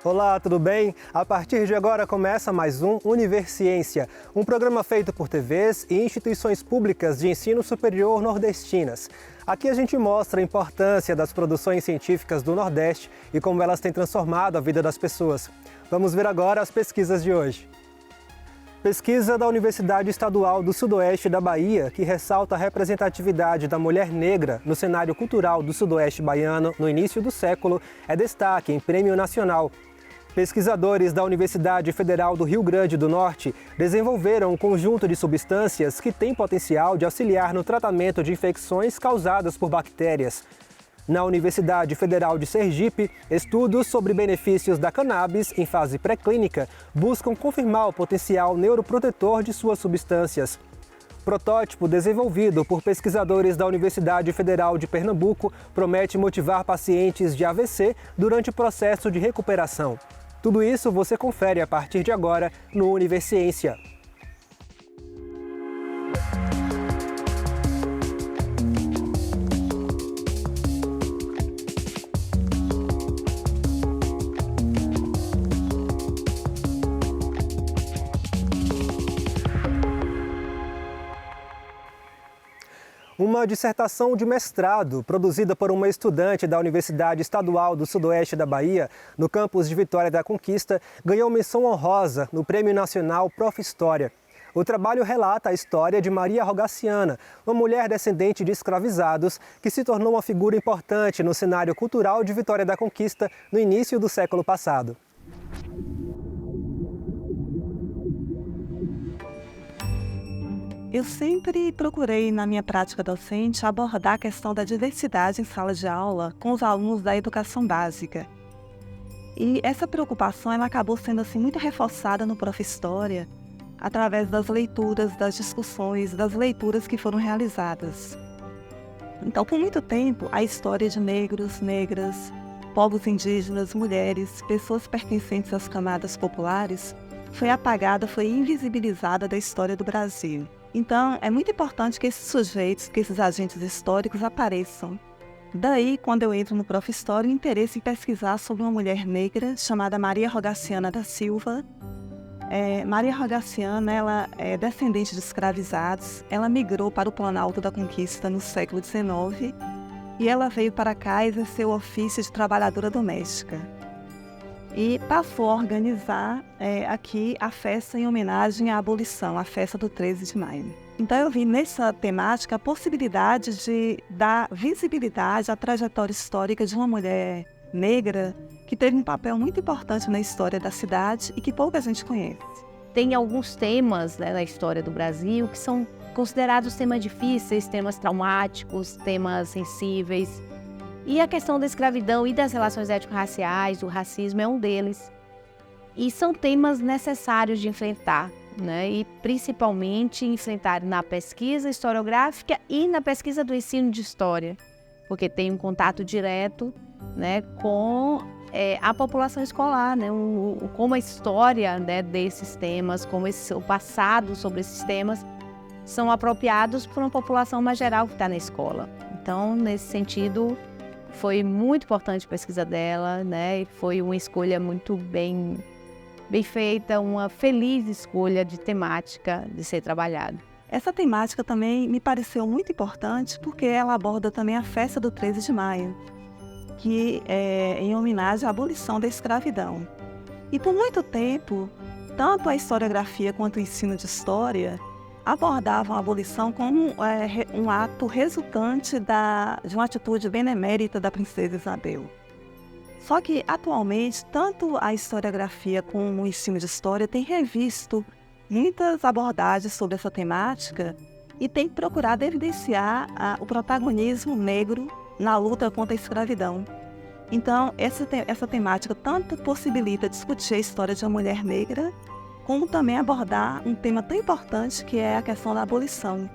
Olá, tudo bem? A partir de agora começa mais um Universiência, um programa feito por TVs e instituições públicas de ensino superior nordestinas. Aqui a gente mostra a importância das produções científicas do Nordeste e como elas têm transformado a vida das pessoas. Vamos ver agora as pesquisas de hoje. Pesquisa da Universidade Estadual do Sudoeste da Bahia, que ressalta a representatividade da mulher negra no cenário cultural do Sudoeste baiano no início do século, é destaque em prêmio nacional. Pesquisadores da Universidade Federal do Rio Grande do Norte desenvolveram um conjunto de substâncias que têm potencial de auxiliar no tratamento de infecções causadas por bactérias. Na Universidade Federal de Sergipe, estudos sobre benefícios da cannabis em fase pré-clínica buscam confirmar o potencial neuroprotetor de suas substâncias. Protótipo desenvolvido por pesquisadores da Universidade Federal de Pernambuco promete motivar pacientes de AVC durante o processo de recuperação. Tudo isso você confere a partir de agora no Universiência. Uma dissertação de mestrado, produzida por uma estudante da Universidade Estadual do Sudoeste da Bahia, no campus de Vitória da Conquista, ganhou menção honrosa no Prêmio Nacional Prof. História. O trabalho relata a história de Maria Rogaciana, uma mulher descendente de escravizados que se tornou uma figura importante no cenário cultural de Vitória da Conquista no início do século passado. Eu sempre procurei, na minha prática docente, abordar a questão da diversidade em sala de aula com os alunos da educação básica. E essa preocupação ela acabou sendo muito reforçada no Prof. História, através das leituras, das discussões, das leituras que foram realizadas. Então, por muito tempo, a história de negros, negras, povos indígenas, mulheres, pessoas pertencentes às camadas populares, foi apagada, foi invisibilizada da história do Brasil. Então, é muito importante que esses sujeitos, que esses agentes históricos apareçam. Daí, quando eu entro no Prof. História, o interesse em pesquisar sobre uma mulher negra chamada Maria Rogaciana da Silva. Maria Rogaciana, ela é descendente de escravizados, ela migrou para o Planalto da Conquista no século XIX e ela veio para cá exercer o ofício de trabalhadora doméstica. E passou a organizar aqui a festa em homenagem à abolição, a festa do 13 de maio. Então eu vi nessa temática a possibilidade de dar visibilidade à trajetória histórica de uma mulher negra que teve um papel muito importante na história da cidade e que pouca gente conhece. Tem alguns temas na história do Brasil que são considerados temas difíceis, temas traumáticos, temas sensíveis. E a questão da escravidão e das relações étnico-raciais, o racismo é um deles. E são temas necessários de enfrentar, né? E principalmente enfrentar na pesquisa historiográfica e na pesquisa do ensino de história, porque tem um contato direto, né, com a população escolar, né? Como a história, né, desses temas, como o passado sobre esses temas são apropriados por uma população mais geral que está na escola. Então, nesse sentido, foi muito importante a pesquisa dela, né? E foi uma escolha muito bem feita, uma feliz escolha de temática de ser trabalhada. Essa temática também me pareceu muito importante porque ela aborda também a festa do 13 de maio, que é em homenagem à abolição da escravidão. E por muito tempo, tanto a historiografia quanto o ensino de história abordavam a abolição como um ato resultante de uma atitude benemérita da princesa Isabel. Só que, atualmente, tanto a historiografia como o ensino de história têm revisto muitas abordagens sobre essa temática e têm procurado evidenciar o protagonismo negro na luta contra a escravidão. Então, essa temática tanto possibilita discutir a história de uma mulher negra, como também abordar um tema tão importante que é a questão da abolição,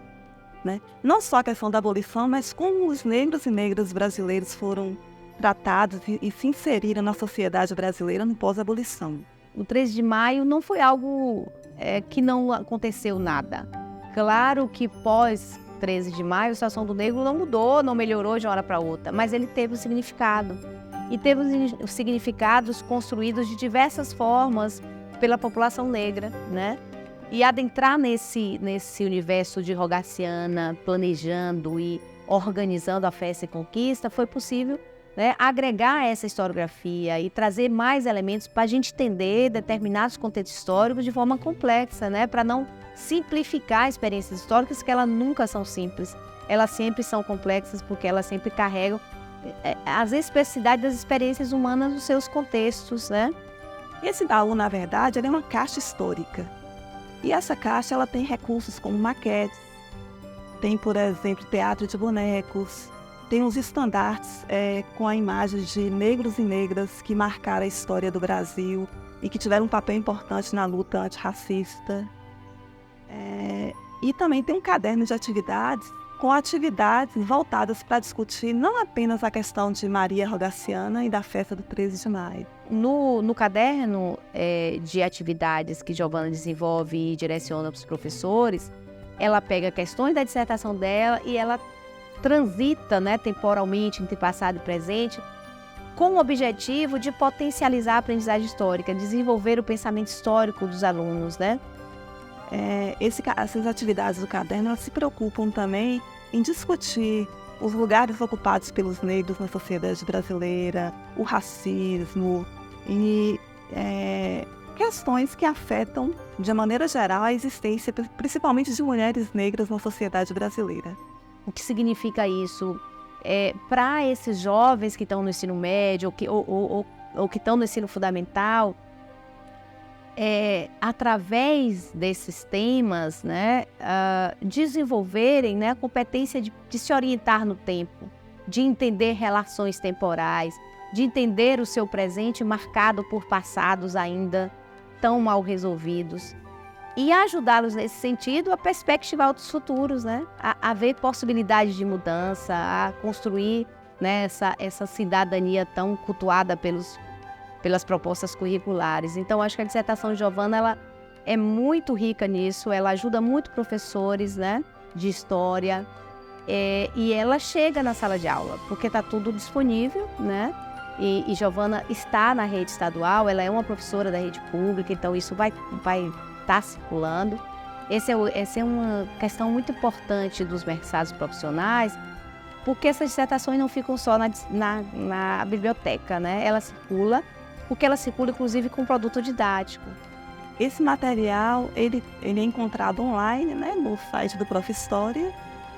né? Não só a questão da abolição, mas como os negros e negras brasileiros foram tratados e se inseriram na sociedade brasileira no pós-abolição. O 13 de maio não foi algo que não aconteceu nada. Claro que pós 13 de maio a situação do negro não mudou, não melhorou de uma hora para outra, mas ele teve um significado. e teve os significados construídos de diversas formas pela população negra, né? E adentrar nesse universo de Rogaciana, planejando e organizando a Festa e Conquista, foi possível, né, agregar essa historiografia e trazer mais elementos para a gente entender determinados contextos históricos de forma complexa, né, para não simplificar experiências históricas, que elas nunca são simples. Elas sempre são complexas porque elas sempre carregam as especificidades das experiências humanas nos seus contextos, né? Esse baú, na verdade, ele é uma caixa histórica. E essa caixa ela tem recursos como maquetes, tem, por exemplo, teatro de bonecos, tem os estandartes com a imagem de negros e negras que marcaram a história do Brasil e que tiveram um papel importante na luta antirracista. E também tem um caderno de atividades com atividades voltadas para discutir não apenas a questão de Maria Rogaciana e da festa do 13 de maio. No caderno de atividades que Giovana desenvolve e direciona para os professores, ela pega questões da dissertação dela e ela transita, né, temporalmente entre passado e presente, com o objetivo de potencializar a aprendizagem histórica, desenvolver o pensamento histórico dos alunos, né? Essas atividades do caderno elas se preocupam também em discutir os lugares ocupados pelos negros na sociedade brasileira, o racismo e questões que afetam, de maneira geral, a existência, principalmente de mulheres negras na sociedade brasileira. O que significa isso? Para esses jovens que estão no ensino médio ou que estão no ensino fundamental, através desses temas, né, desenvolverem, né, a competência de se orientar no tempo, de entender relações temporais, de entender o seu presente marcado por passados ainda tão mal resolvidos e ajudá-los nesse sentido a perspectivar outros futuros, né, a ver possibilidades de mudança, a construir, né, essa cidadania tão cultuada pelas propostas curriculares. Então, acho que a dissertação de Giovana ela é muito rica nisso, ela ajuda muito professores, né, de história, e ela chega na sala de aula, porque está tudo disponível, né, e Giovana está na rede estadual, ela é uma professora da rede pública, então isso vai estar circulando. Essa é uma questão muito importante dos mercados profissionais, porque essas dissertações não ficam só na biblioteca, né, ela circula, porque ela circula, inclusive, com produto didático. Esse material, ele é encontrado online, né, no site do Prof. História,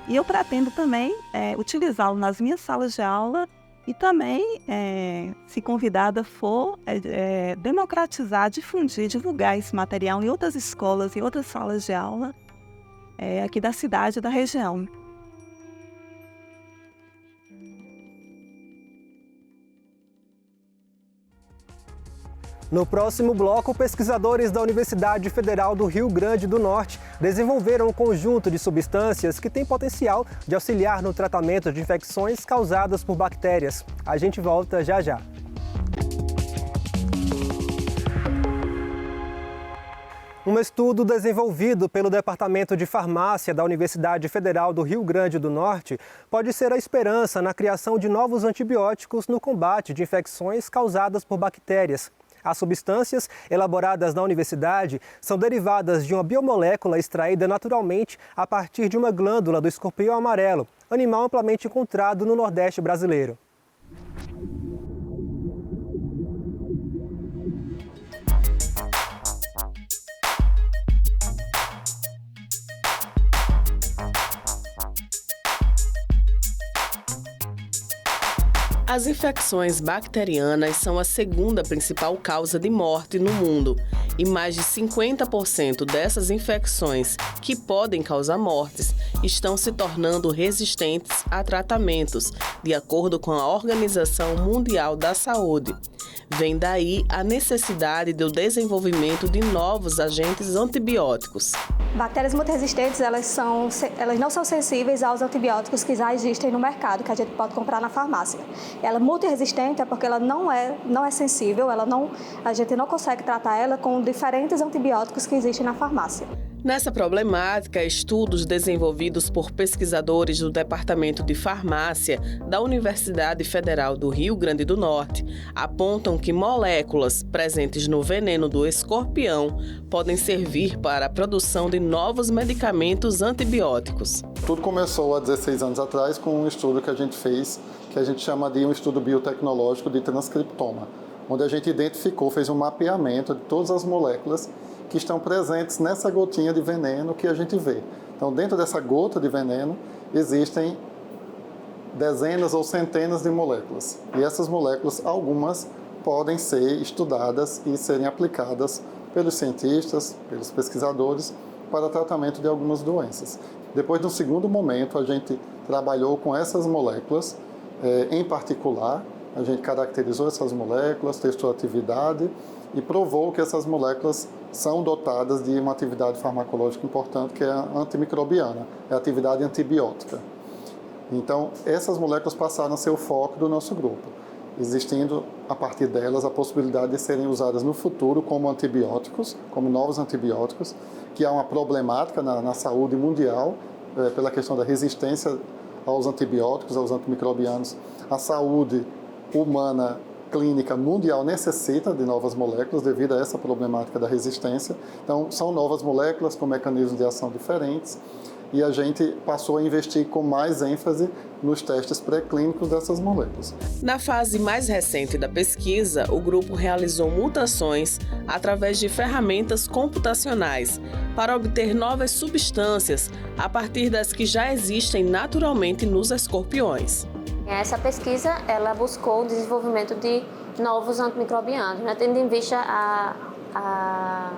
e eu pretendo também utilizá-lo nas minhas salas de aula e também, se convidada for, democratizar, difundir, divulgar esse material em outras escolas e outras salas de aula aqui da cidade e da região. No próximo bloco, pesquisadores da Universidade Federal do Rio Grande do Norte desenvolveram um conjunto de substâncias que tem potencial de auxiliar no tratamento de infecções causadas por bactérias. A gente volta já já. Um estudo desenvolvido pelo Departamento de Farmácia da Universidade Federal do Rio Grande do Norte pode ser a esperança na criação de novos antibióticos no combate de infecções causadas por bactérias. As substâncias elaboradas na universidade são derivadas de uma biomolécula extraída naturalmente a partir de uma glândula do escorpião amarelo, animal amplamente encontrado no Nordeste brasileiro. As infecções bacterianas são a segunda principal causa de morte no mundo e mais de 50% dessas infecções que podem causar mortes estão se tornando resistentes a tratamentos, de acordo com a Organização Mundial da Saúde. Vem daí a necessidade do desenvolvimento de novos agentes antibióticos. Bactérias multiresistentes, elas não são sensíveis aos antibióticos que já existem no mercado, que a gente pode comprar na farmácia. Ela multiresistente é porque ela não é sensível, a gente não consegue tratar ela com diferentes antibióticos que existem na farmácia. Nessa problemática, estudos desenvolvidos por pesquisadores do Departamento de Farmácia da Universidade Federal do Rio Grande do Norte apontam que moléculas presentes no veneno do escorpião podem servir para a produção de novos medicamentos antibióticos. Tudo começou há 16 anos atrás com um estudo que a gente fez, que a gente chama de um estudo biotecnológico de transcriptoma, onde a gente fez um mapeamento de todas as moléculas que estão presentes nessa gotinha de veneno que a gente vê. Então, dentro dessa gota de veneno, existem dezenas ou centenas de moléculas. E essas moléculas, algumas, podem ser estudadas e serem aplicadas pelos cientistas, pelos pesquisadores, para tratamento de algumas doenças. Depois, no segundo momento, a gente trabalhou com essas moléculas, em particular, a gente caracterizou essas moléculas, testou a atividade e provou que essas moléculas são dotadas de uma atividade farmacológica importante, que é a antimicrobiana, é a atividade antibiótica. Então, essas moléculas passaram a ser o foco do nosso grupo, existindo, a partir delas, a possibilidade de serem usadas no futuro como antibióticos, como novos antibióticos, que há uma problemática na saúde mundial, pela questão da resistência aos antibióticos, aos antimicrobianos. A saúde humana clínica mundial necessita de novas moléculas devido a essa problemática da resistência. Então, são novas moléculas com mecanismos de ação diferentes e a gente passou a investir com mais ênfase nos testes pré-clínicos dessas moléculas. Na fase mais recente da pesquisa, o grupo realizou mutações através de ferramentas computacionais para obter novas substâncias a partir das que já existem naturalmente nos escorpiões. Essa pesquisa ela buscou o desenvolvimento de novos antimicrobianos, né, tendo em vista a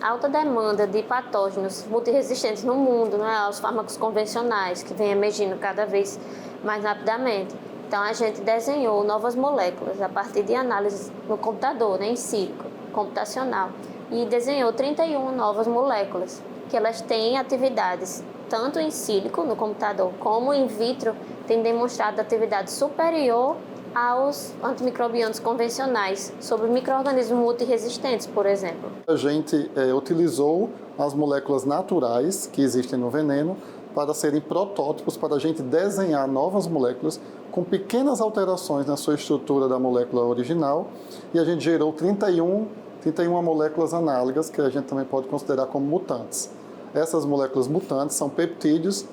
alta demanda de patógenos multiresistentes no mundo, né, aos fármacos convencionais, que vem emergindo cada vez mais rapidamente. Então, a gente desenhou novas moléculas a partir de análise no computador, né, em sílico, computacional, e desenhou 31 novas moléculas, que elas têm atividades tanto em sílico, no computador, como in vitro, tem demonstrado atividade superior aos antimicrobianos convencionais sobre micro-organismos multiresistentes, por exemplo. A gente utilizou as moléculas naturais que existem no veneno para serem protótipos, para a gente desenhar novas moléculas com pequenas alterações na sua estrutura da molécula original, e a gente gerou 31 moléculas análogas que a gente também pode considerar como mutantes. Essas moléculas mutantes são peptídeos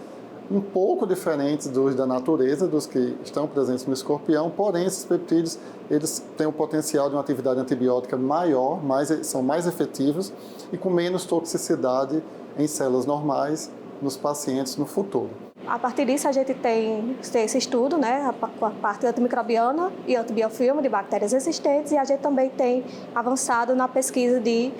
um pouco diferentes dos da natureza, dos que estão presentes no escorpião, porém esses peptídeos eles têm o potencial de uma atividade antibiótica maior, são mais efetivos e com menos toxicidade em células normais nos pacientes no futuro. A partir disso, a gente tem esse estudo, né, a parte antimicrobiana e antibiofilme de bactérias existentes, e a gente também tem avançado na pesquisa de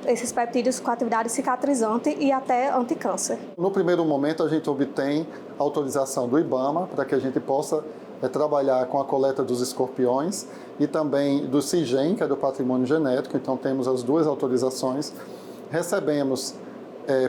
esses peptídeos com atividade cicatrizante e até anticâncer. No primeiro momento, a gente obtém autorização do IBAMA para que a gente possa trabalhar com a coleta dos escorpiões e também do CIGEM, que é do patrimônio genético, então temos as duas autorizações. Recebemos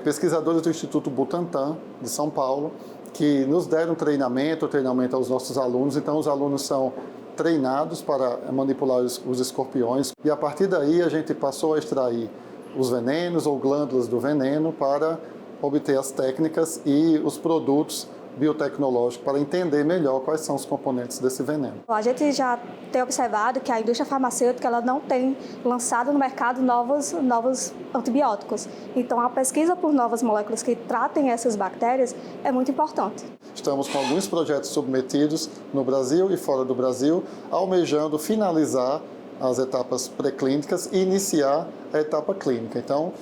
pesquisadores do Instituto Butantan, de São Paulo, que nos deram treinamento aos nossos alunos, então os alunos são treinados para manipular os escorpiões e a partir daí a gente passou a extrair os venenos ou glândulas do veneno para obter as técnicas e os produtos biotecnológicos para entender melhor quais são os componentes desse veneno. A gente já tem observado que a indústria farmacêutica ela não tem lançado no mercado novos antibióticos. Então, a pesquisa por novas moléculas que tratem essas bactérias é muito importante. Estamos com alguns projetos submetidos no Brasil e fora do Brasil, almejando finalizar as etapas pré-clínicas e iniciar a etapa clínica. Então,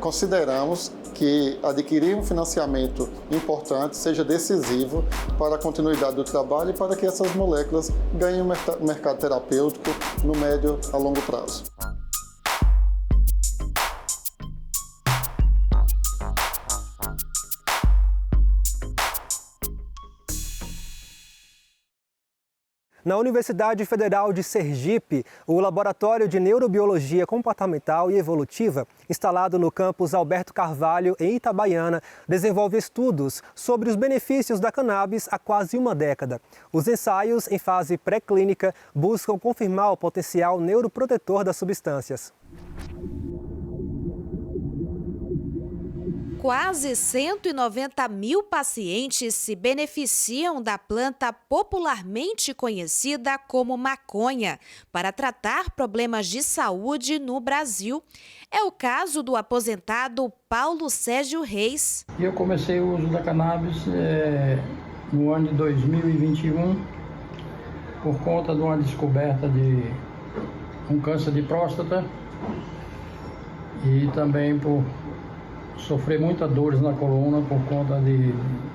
consideramos que adquirir um financiamento importante seja decisivo para a continuidade do trabalho e para que essas moléculas ganhem um mercado terapêutico no médio a longo prazo. Na Universidade Federal de Sergipe, o Laboratório de Neurobiologia Comportamental e Evolutiva, instalado no campus Alberto Carvalho, em Itabaiana, desenvolve estudos sobre os benefícios da cannabis há quase uma década. Os ensaios, em fase pré-clínica, buscam confirmar o potencial neuroprotetor das substâncias. Quase 190 mil pacientes se beneficiam da planta popularmente conhecida como maconha para tratar problemas de saúde no Brasil. É o caso do aposentado Paulo Sérgio Reis. Eu comecei o uso da cannabis no ano de 2021 por conta de uma descoberta de um câncer de próstata e também por sofrer muitas dores na coluna por conta de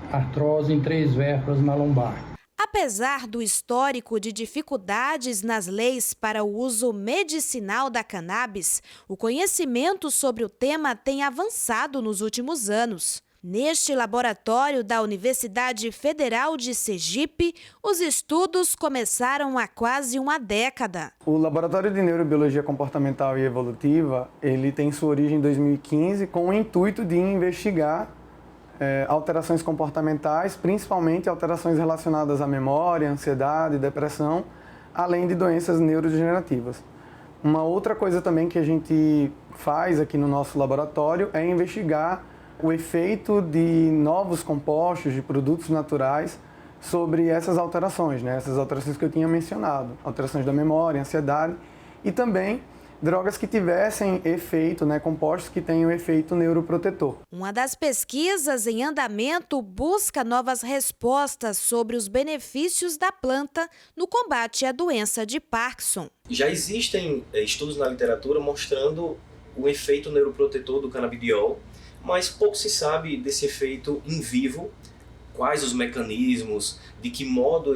artrose em 3 vértebras na lombar. Apesar do histórico de dificuldades nas leis para o uso medicinal da cannabis, o conhecimento sobre o tema tem avançado nos últimos anos. Neste laboratório da Universidade Federal de Sergipe, os estudos começaram há quase uma década. O Laboratório de Neurobiologia Comportamental e Evolutiva, ele tem sua origem em 2015 com o intuito de investigar alterações comportamentais, principalmente alterações relacionadas à memória, ansiedade, depressão, além de doenças neurodegenerativas. Uma outra coisa também que a gente faz aqui no nosso laboratório é investigar o efeito de novos compostos, de produtos naturais, sobre essas alterações, né? Essas alterações que eu tinha mencionado, alterações da memória, ansiedade e também drogas que tivessem efeito, né? Compostos que tenham efeito neuroprotetor. Uma das pesquisas em andamento busca novas respostas sobre os benefícios da planta no combate à doença de Parkinson. Já existem estudos na literatura mostrando o efeito neuroprotetor do canabidiol, mas pouco se sabe desse efeito em vivo, quais os mecanismos, de que modo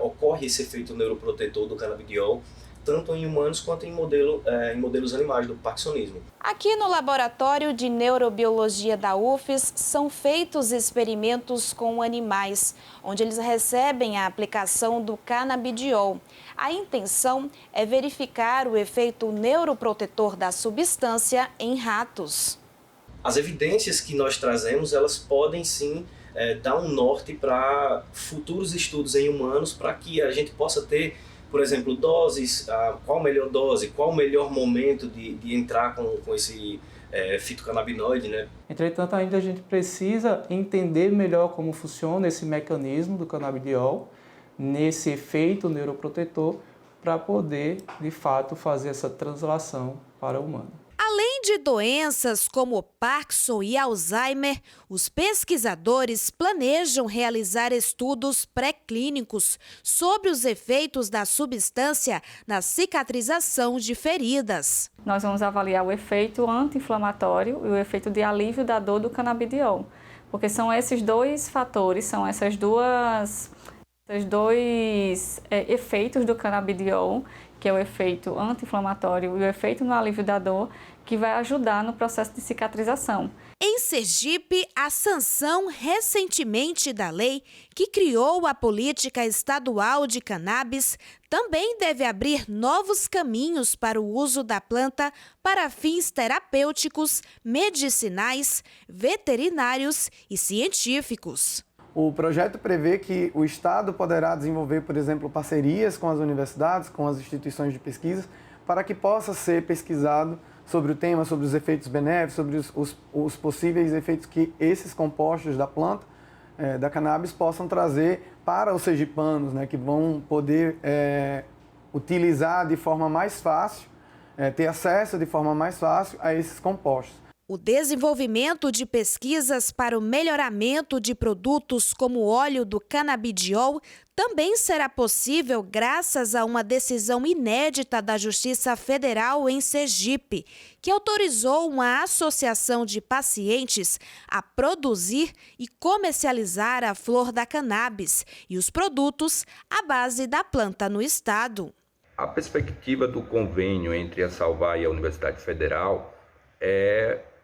ocorre esse efeito neuroprotetor do canabidiol, tanto em humanos quanto em modelos animais do parkinsonismo. Aqui no Laboratório de Neurobiologia da UFES são feitos experimentos com animais, onde eles recebem a aplicação do canabidiol. A intenção é verificar o efeito neuroprotetor da substância em ratos. As evidências que nós trazemos, elas podem sim dar um norte para futuros estudos em humanos, para que a gente possa ter, por exemplo, doses, qual a melhor dose, qual o melhor momento de entrar com esse fitocannabinoide, né? Entretanto, ainda a gente precisa entender melhor como funciona esse mecanismo do canabidiol, nesse efeito neuroprotetor, para poder, de fato, fazer essa translação para o humano. Além de doenças como Parkinson e Alzheimer, os pesquisadores planejam realizar estudos pré-clínicos sobre os efeitos da substância na cicatrização de feridas. Nós vamos avaliar o efeito anti-inflamatório e o efeito de alívio da dor do canabidiol, porque são esses dois fatores, são esses dois efeitos do canabidiol, que é o efeito anti-inflamatório e o efeito no alívio da dor, que vai ajudar no processo de cicatrização. Em Sergipe, a sanção recentemente da lei que criou a política estadual de cannabis também deve abrir novos caminhos para o uso da planta para fins terapêuticos, medicinais, veterinários e científicos. O projeto prevê que o Estado poderá desenvolver, por exemplo, parcerias com as universidades, com as instituições de pesquisa, para que possa ser pesquisado sobre o tema, sobre os efeitos benéficos, sobre os possíveis efeitos que esses compostos da planta, da cannabis, possam trazer para os sergipanos, né, que vão poder utilizar de forma mais fácil, ter acesso de forma mais fácil a esses compostos. O desenvolvimento de pesquisas para o melhoramento de produtos como o óleo do canabidiol também será possível graças a uma decisão inédita da Justiça Federal em Sergipe, que autorizou uma associação de pacientes a produzir e comercializar a flor da cannabis e os produtos à base da planta no estado. A perspectiva do convênio entre a Salvar e a Universidade Federal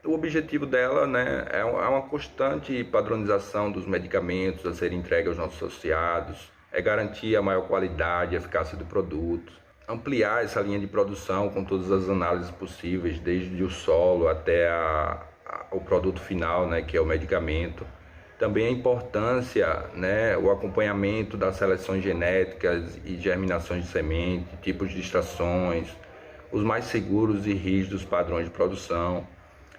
o objetivo dela, né, é uma constante padronização dos medicamentos a serem entregues aos nossos associados, garantir a maior qualidade e eficácia do produto, ampliar essa linha de produção com todas as análises possíveis, desde o solo até o produto final, né, que é o medicamento. Também a importância, né, o acompanhamento das seleções genéticas e germinações de semente, tipos de extrações, os mais seguros e rígidos padrões de produção.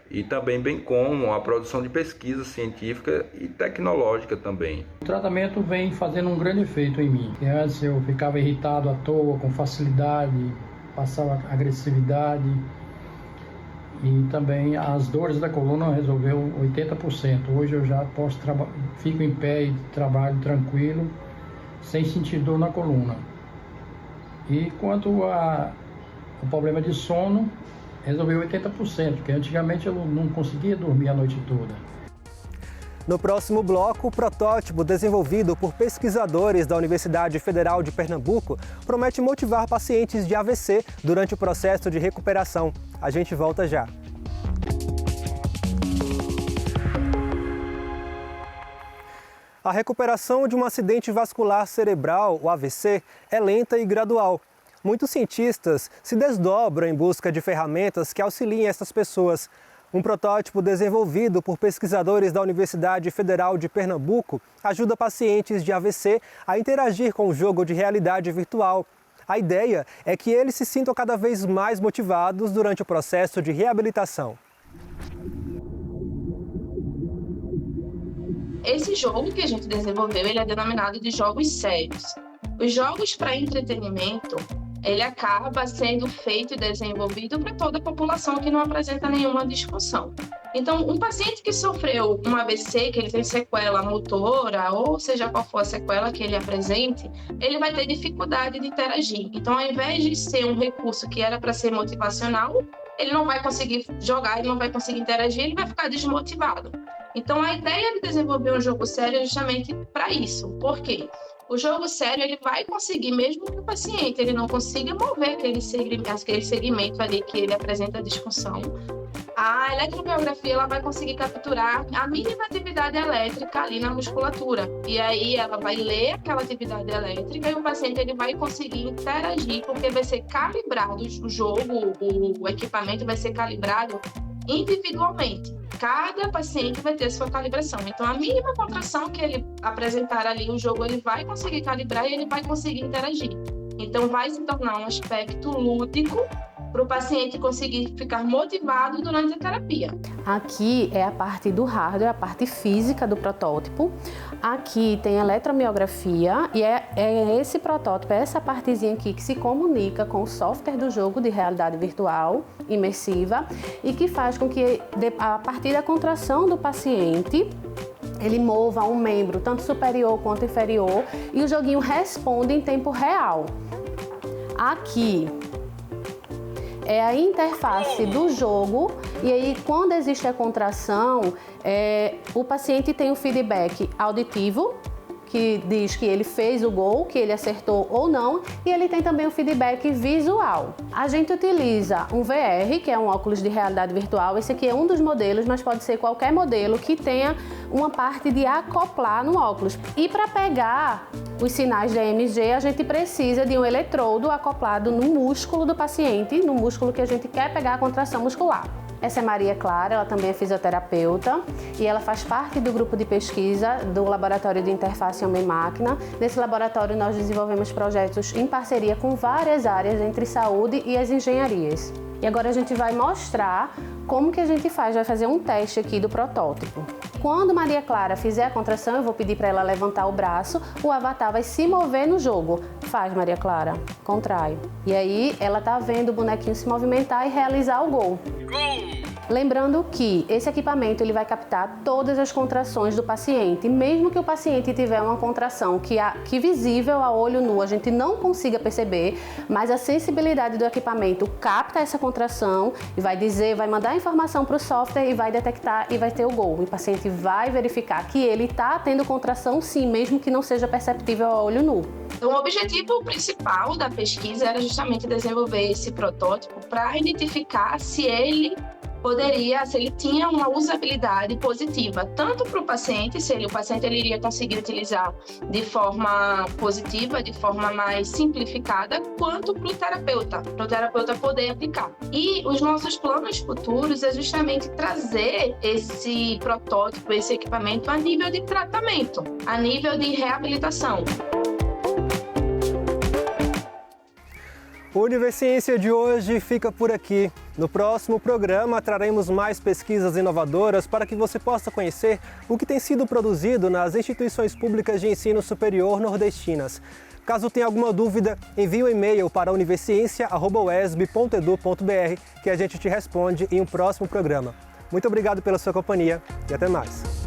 e também bem como a produção de pesquisa científica e tecnológica também. O tratamento vem fazendo um grande efeito em mim. Antes eu ficava irritado à toa, com facilidade, passava agressividade e também as dores da coluna resolveu 80%. Hoje eu já fico em pé e trabalho tranquilo, sem sentir dor na coluna. E quanto ao problema de sono, resolveu 80%, porque antigamente eu não conseguia dormir a noite toda. No próximo bloco, o protótipo desenvolvido por pesquisadores da Universidade Federal de Pernambuco promete motivar pacientes de AVC durante o processo de recuperação. A gente volta já. A recuperação de um acidente vascular cerebral, o AVC, é lenta e gradual. Muitos cientistas se desdobram em busca de ferramentas que auxiliem essas pessoas. Um protótipo desenvolvido por pesquisadores da Universidade Federal de Pernambuco ajuda pacientes de AVC a interagir com o jogo de realidade virtual. A ideia é que eles se sintam cada vez mais motivados durante o processo de reabilitação. Esse jogo que a gente desenvolveu, ele é denominado de jogos sérios. Os jogos para entretenimento, ele acaba sendo feito e desenvolvido para toda a população que não apresenta nenhuma disfunção. Então, um paciente que sofreu um AVC, que ele tem sequela motora, ou seja qual for a sequela que ele apresente, ele vai ter dificuldade de interagir. Então, ao invés de ser um recurso que era para ser motivacional, ele não vai conseguir jogar, ele não vai conseguir interagir, ele vai ficar desmotivado. Então, a ideia de desenvolver um jogo sério é justamente para isso. Por quê? O jogo sério, ele vai conseguir, mesmo que o paciente ele não consiga mover aquele segmento ali que ele apresenta disfunção, a eletromiografia ela vai conseguir capturar a mínima atividade elétrica ali na musculatura. E aí ela vai ler aquela atividade elétrica e o paciente ele vai conseguir interagir, porque vai ser calibrado o jogo, o equipamento vai ser calibrado individualmente. Cada paciente vai ter sua calibração. Então, a mínima contração que ele apresentar ali, o jogo ele vai conseguir calibrar e ele vai conseguir interagir. Então, vai se tornar um aspecto lúdico para o paciente conseguir ficar motivado durante a terapia. Aqui é a parte do hardware, a parte física do protótipo. Aqui tem a eletromiografia e é esse protótipo, é essa partezinha aqui que se comunica com o software do jogo de realidade virtual imersiva e que faz com que, a partir da contração do paciente, ele mova um membro, tanto superior quanto inferior, e o joguinho responde em tempo real. Aqui é a interface do jogo e aí quando existe a contração, o paciente tem um feedback auditivo, que diz que ele fez o gol, que ele acertou ou não, e ele tem também o feedback visual. A gente utiliza um VR, que é um óculos de realidade virtual. Esse aqui é um dos modelos, mas pode ser qualquer modelo que tenha uma parte de acoplar no óculos. E para pegar os sinais de EMG, a gente precisa de um eletrodo acoplado no músculo do paciente, no músculo que a gente quer pegar a contração muscular. Essa é Maria Clara, ela também é fisioterapeuta e ela faz parte do grupo de pesquisa do Laboratório de Interface Homem-Máquina. Nesse laboratório nós desenvolvemos projetos em parceria com várias áreas entre saúde e as engenharias. E agora a gente vai mostrar como que a gente faz, vai fazer um teste aqui do protótipo. Quando Maria Clara fizer a contração, eu vou pedir para ela levantar o braço, o avatar vai se mover no jogo. Faz, Maria Clara, contrai. E aí ela tá vendo o bonequinho se movimentar e realizar o gol. Lembrando que esse equipamento ele vai captar todas as contrações do paciente, mesmo que o paciente tiver uma contração que visível a olho nu a gente não consiga perceber, mas a sensibilidade do equipamento capta essa contração e vai dizer, vai mandar a informação para o software e vai detectar e vai ter o gol. O paciente vai verificar que ele está tendo contração sim, mesmo que não seja perceptível a olho nu. Então, o objetivo principal da pesquisa era justamente desenvolver esse protótipo para identificar se ele tinha uma usabilidade positiva, tanto para o paciente, o paciente ele iria conseguir utilizar de forma positiva, de forma mais simplificada, quanto para o terapeuta poder aplicar. E os nossos planos futuros é justamente trazer esse protótipo, esse equipamento a nível de tratamento, a nível de reabilitação. O Universiência de hoje fica por aqui. No próximo programa, traremos mais pesquisas inovadoras para que você possa conhecer o que tem sido produzido nas instituições públicas de ensino superior nordestinas. Caso tenha alguma dúvida, envie um e-mail para universiencia@uesb.edu.br que a gente te responde em um próximo programa. Muito obrigado pela sua companhia e até mais.